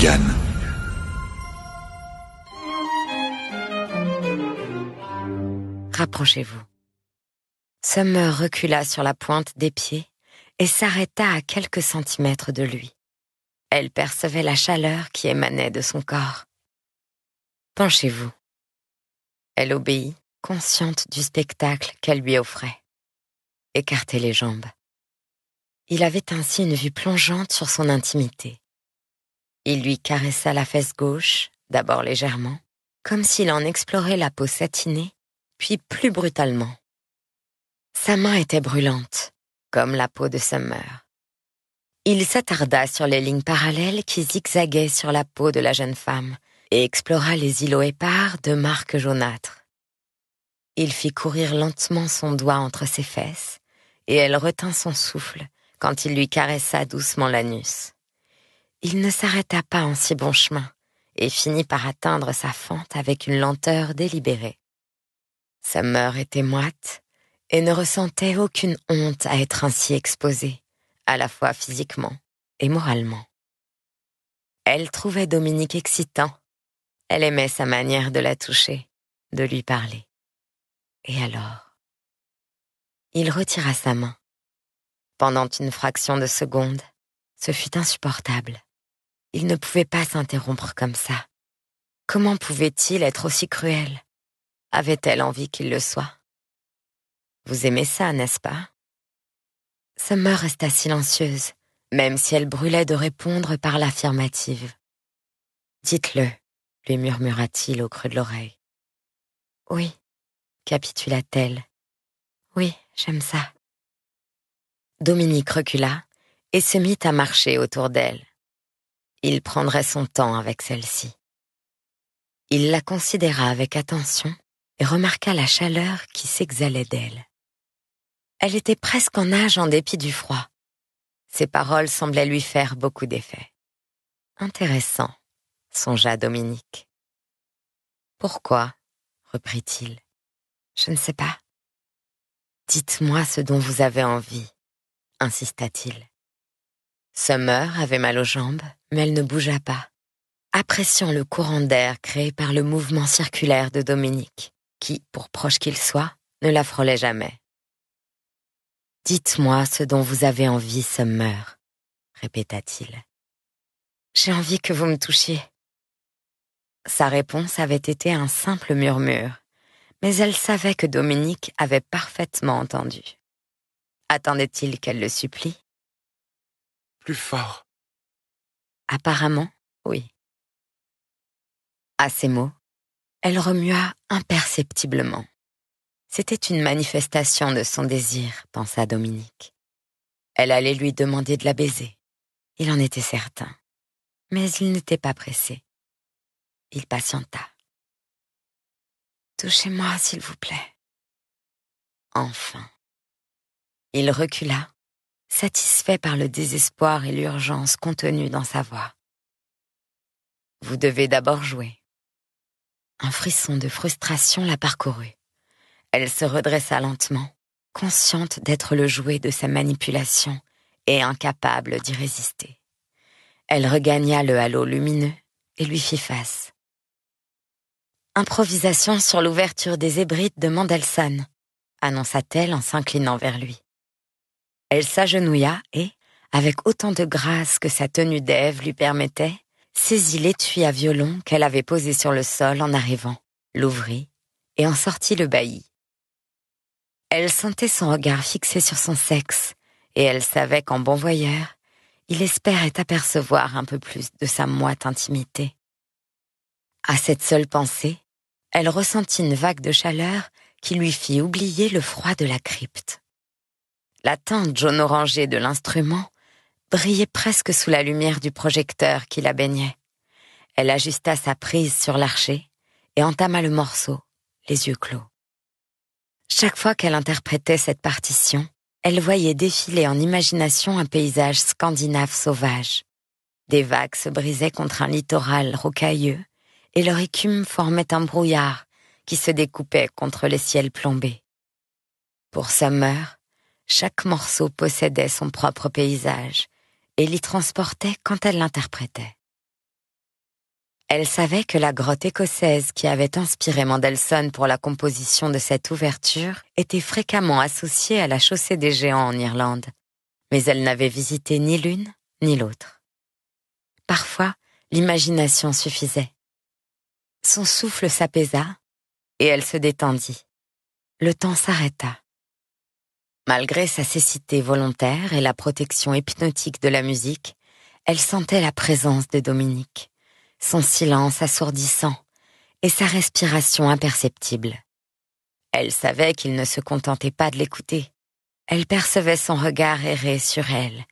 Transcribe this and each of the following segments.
Yann. Rapprochez-vous. Summer recula sur la pointe des pieds et s'arrêta à quelques centimètres de lui. Elle percevait la chaleur qui émanait de son corps. Penchez-vous. Elle obéit, consciente du spectacle qu'elle lui offrait. Écartez les jambes. Il avait ainsi une vue plongeante sur son intimité. Il lui caressa la fesse gauche, d'abord légèrement, comme s'il en explorait la peau satinée, puis plus brutalement. Sa main était brûlante, comme la peau de Summer. Il s'attarda sur les lignes parallèles qui zigzaguaient sur la peau de la jeune femme et explora les îlots épars de marques jaunâtres. Il fit courir lentement son doigt entre ses fesses et elle retint son souffle quand il lui caressa doucement l'anus. Il ne s'arrêta pas en si bon chemin et finit par atteindre sa fente avec une lenteur délibérée. Summer était moite et ne ressentait aucune honte à être ainsi exposée, à la fois physiquement et moralement. Elle trouvait Dominique excitant. Elle aimait sa manière de la toucher, de lui parler. Et alors? Il retira sa main. Pendant une fraction de seconde, ce fut insupportable. Il ne pouvait pas s'interrompre comme ça. Comment pouvait-il être aussi cruel? Avait-elle envie qu'il le soit? Vous aimez ça, n'est-ce pas? Summer resta silencieuse, même si elle brûlait de répondre par l'affirmative. Dites-le, lui murmura-t-il au creux de l'oreille. Oui, capitula-t-elle. Oui, j'aime ça. Dominique recula et se mit à marcher autour d'elle. Il prendrait son temps avec celle-ci. Il la considéra avec attention et remarqua la chaleur qui s'exhalait d'elle. Elle était presque en nage en dépit du froid. Ses paroles semblaient lui faire beaucoup d'effet. Intéressant, songea Dominique. Pourquoi? Reprit-il. Je ne sais pas. Dites-moi ce dont vous avez envie, insista-t-il. Summer avait mal aux jambes, mais elle ne bougea pas, appréciant le courant d'air créé par le mouvement circulaire de Dominique, qui, pour proche qu'il soit, ne la frôlait jamais. Dites-moi ce dont vous avez envie, Summer, répéta-t-il. J'ai envie que vous me touchiez. Sa réponse avait été un simple murmure, mais elle savait que Dominique avait parfaitement entendu. Attendait-il qu'elle le supplie? Plus fort. Apparemment, oui. À ces mots, elle remua imperceptiblement. C'était une manifestation de son désir, pensa Dominique. Elle allait lui demander de la baiser. Il en était certain. Mais il n'était pas pressé. Il patienta. « Touchez-moi, s'il vous plaît. » Enfin. Il recula, satisfait par le désespoir et l'urgence contenus dans sa voix. « Vous devez d'abord jouer. » Un frisson de frustration la parcourut. Elle se redressa lentement, consciente d'être le jouet de sa manipulation et incapable d'y résister. Elle regagna le halo lumineux et lui fit face. Improvisation sur l'ouverture des Hébrides de Mendelssohn, annonça-t-elle en s'inclinant vers lui. Elle s'agenouilla et, avec autant de grâce que sa tenue d'Ève lui permettait, saisit l'étui à violon qu'elle avait posé sur le sol en arrivant, l'ouvrit et en sortit le bailli. Elle sentait son regard fixé sur son sexe et elle savait qu'en bon voyeur, il espérait apercevoir un peu plus de sa moite intimité. À cette seule pensée, elle ressentit une vague de chaleur qui lui fit oublier le froid de la crypte. La teinte jaune-orangée de l'instrument brillait presque sous la lumière du projecteur qui la baignait. Elle ajusta sa prise sur l'archet et entama le morceau, les yeux clos. Chaque fois qu'elle interprétait cette partition, elle voyait défiler en imagination un paysage scandinave sauvage. Des vagues se brisaient contre un littoral rocailleux et leur écume formait un brouillard qui se découpait contre les ciels plombés. Pour Summer, chaque morceau possédait son propre paysage et l'y transportait quand elle l'interprétait. Elle savait que la grotte écossaise qui avait inspiré Mendelssohn pour la composition de cette ouverture était fréquemment associée à la chaussée des géants en Irlande, mais elle n'avait visité ni l'une ni l'autre. Parfois, l'imagination suffisait. Son souffle s'apaisa et elle se détendit. Le temps s'arrêta. Malgré sa cécité volontaire et la protection hypnotique de la musique, elle sentait la présence de Dominique, son silence assourdissant et sa respiration imperceptible. Elle savait qu'il ne se contentait pas de l'écouter. Elle percevait son regard errer sur elle,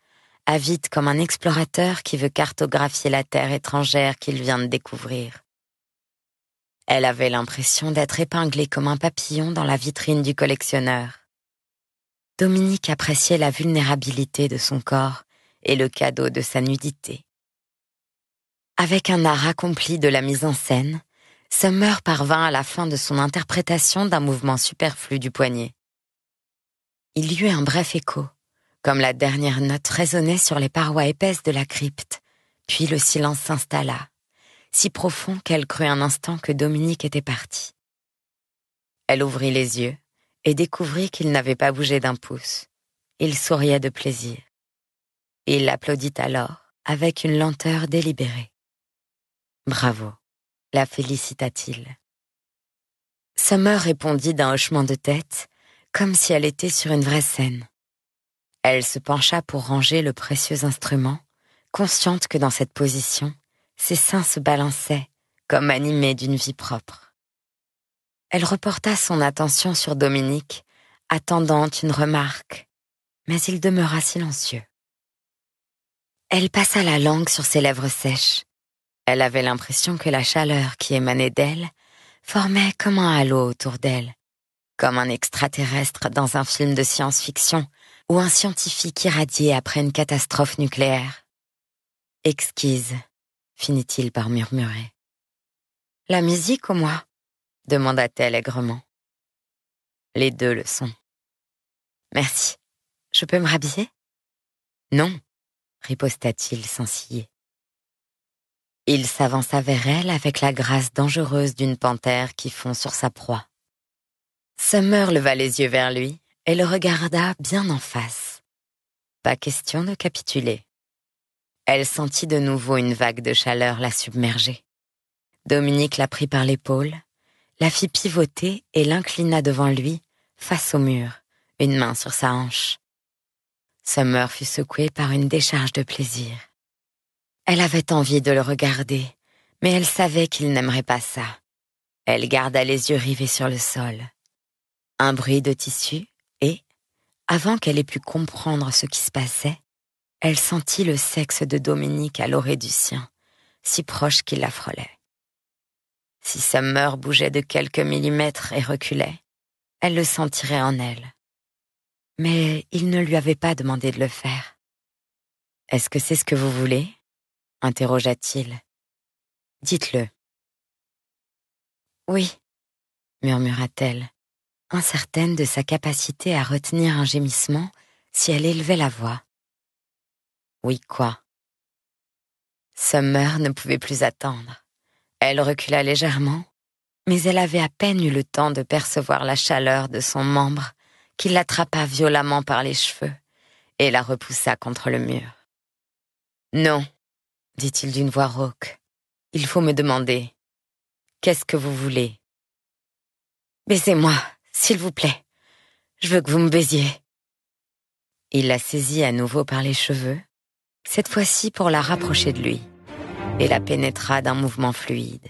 avide comme un explorateur qui veut cartographier la terre étrangère qu'il vient de découvrir. Elle avait l'impression d'être épinglée comme un papillon dans la vitrine du collectionneur. Dominique appréciait la vulnérabilité de son corps et le cadeau de sa nudité. Avec un art accompli de la mise en scène, Summer parvint à la fin de son interprétation d'un mouvement superflu du poignet. Il y eut un bref écho, comme la dernière note résonnait sur les parois épaisses de la crypte, puis le silence s'installa, si profond qu'elle crut un instant que Dominique était parti. Elle ouvrit les yeux et découvrit qu'il n'avait pas bougé d'un pouce. Il souriait de plaisir. Il l'applaudit alors avec une lenteur délibérée. « Bravo », la félicita-t-il. Summer répondit d'un hochement de tête, comme si elle était sur une vraie scène. Elle se pencha pour ranger le précieux instrument, consciente que dans cette position, ses seins se balançaient, comme animés d'une vie propre. Elle reporta son attention sur Dominique, attendant une remarque, mais il demeura silencieux. Elle passa la langue sur ses lèvres sèches. Elle avait l'impression que la chaleur qui émanait d'elle formait comme un halo autour d'elle, comme un extraterrestre dans un film de science-fiction ou un scientifique irradié après une catastrophe nucléaire. « Exquise », finit-il par murmurer. « La musique ou moi ?» demanda-t-elle aigrement. « Les deux le sont. »« Merci. Je peux me rhabiller ?»« Non », riposta-t-il sans ciller. Il s'avança vers elle avec la grâce dangereuse d'une panthère qui fond sur sa proie. Summer leva les yeux vers lui et le regarda bien en face. Pas question de capituler. Elle sentit de nouveau une vague de chaleur la submerger. Dominique la prit par l'épaule, la fit pivoter et l'inclina devant lui, face au mur, une main sur sa hanche. Summer fut secouée par une décharge de plaisir. Elle avait envie de le regarder, mais elle savait qu'il n'aimerait pas ça. Elle garda les yeux rivés sur le sol. Un bruit de tissu et, avant qu'elle ait pu comprendre ce qui se passait, elle sentit le sexe de Dominique à l'orée du sien, si proche qu'il la frôlait. Si Summer bougeait de quelques millimètres et reculait, elle le sentirait en elle. Mais il ne lui avait pas demandé de le faire. « Est-ce que c'est ce que vous voulez ?» interrogea-t-il. « Dites-le. »« Oui, » murmura-t-elle, incertaine de sa capacité à retenir un gémissement si elle élevait la voix. « Oui, quoi ?» Summer ne pouvait plus attendre. Elle recula légèrement, mais elle avait à peine eu le temps de percevoir la chaleur de son membre qui l'attrapa violemment par les cheveux et la repoussa contre le mur. « Non, » dit-il d'une voix rauque, « il faut me demander. Qu'est-ce que vous voulez ?»« Baisez-moi, s'il vous plaît. Je veux que vous me baisiez. » Il la saisit à nouveau par les cheveux, cette fois-ci pour la rapprocher de lui, et la pénétra d'un mouvement fluide.